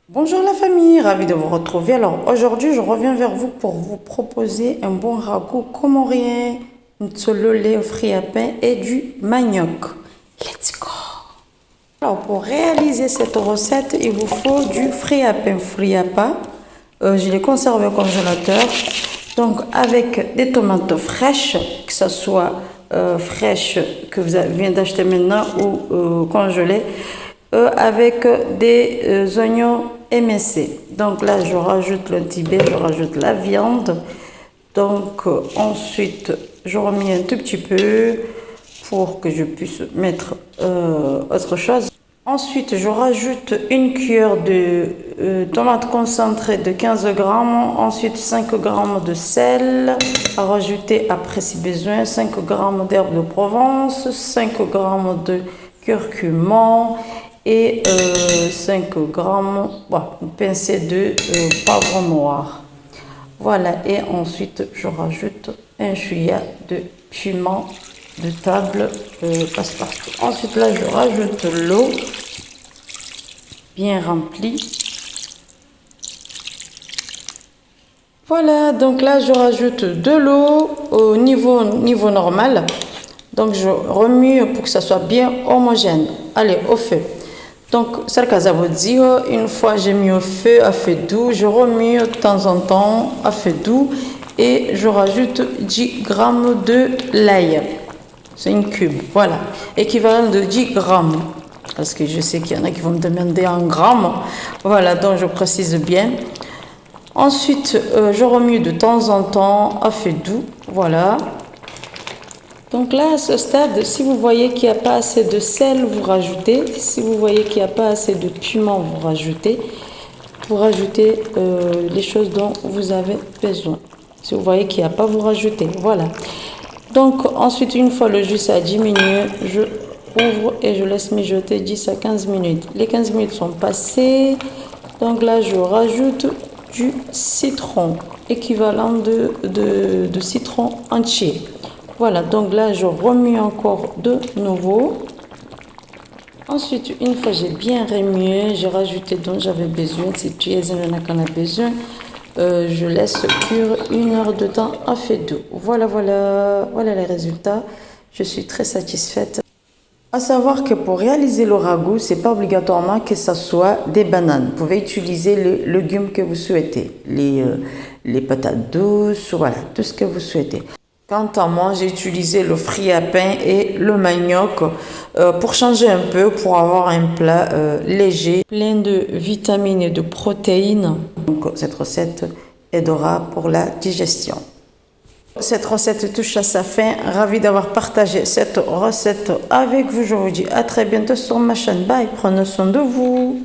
Bonjour la famille, ravi de vous retrouver. Alors aujourd'hui, je reviens vers vous pour vous proposer un bon ragoût comorien, une lait au fruits à pain et du manioc. Let's go! Alors pour réaliser cette recette, il vous faut du fruits à pain friapa. Je l'ai conservé au congélateur. Donc avec des tomates fraîches, que ce soit fraîches que vous venez d'acheter maintenant ou congelées, avec des oignons émincés. Donc là, je rajoute le tibet, je rajoute la viande. Donc ensuite, je remets un tout petit peu pour que je puisse mettre autre chose. Ensuite, je rajoute une cuillère de tomates concentrées de 15 grammes. Ensuite, 5 grammes de sel à rajouter après si besoin. 5 grammes d'herbe de Provence. 5 grammes de curcuma. Et 5 grammes, une pincée de poivre noir. Voilà, et ensuite, je rajoute un chouïa de piment de table passe-partout. Ensuite, là, je rajoute l'eau bien remplie. Voilà, donc là, je rajoute de l'eau au niveau normal. Donc, je remue pour que ça soit bien homogène. Allez, au feu. Donc, ça ça veut dire, une fois j'ai mis au feu à feu doux, je remue de temps en temps à feu doux et je rajoute 10 grammes de l'ail. C'est une cube, voilà, équivalent de 10 grammes. Parce que je sais qu'il y en a qui vont me demander en grammes. Voilà, donc je précise bien. Ensuite, je remue de temps en temps à feu doux, voilà. Donc là, à ce stade, si vous voyez qu'il n'y a pas assez de sel, vous rajoutez. Si vous voyez qu'il n'y a pas assez de piment, vous rajoutez. Vous rajoutez les choses dont vous avez besoin. Si vous voyez qu'il n'y a pas, vous rajoutez. Voilà. Donc ensuite, une fois le jus a diminué, je ouvre et je laisse mijoter 10 à 15 minutes. Les 15 minutes sont passées. Donc là, je rajoute du citron, équivalent de citron entier. Voilà, donc là, je remue encore de nouveau. Ensuite, une fois j'ai bien remué, j'ai rajouté dont j'avais besoin. Si tu es en a besoin, je laisse cuire 1 heure de temps à feu doux. Voilà les résultats. Je suis très satisfaite. À savoir que pour réaliser le ragoût, c'est pas obligatoirement que ça soit des bananes. Vous pouvez utiliser les légumes que vous souhaitez, les patates douces, voilà, tout ce que vous souhaitez. Quant à moi, j'ai utilisé le fruit à pain et le manioc pour changer un peu, pour avoir un plat léger, plein de vitamines et de protéines. Donc cette recette aidera pour la digestion. Cette recette touche à sa fin. Ravi d'avoir partagé cette recette avec vous. Je vous dis à très bientôt sur ma chaîne. Bye, prenez soin de vous.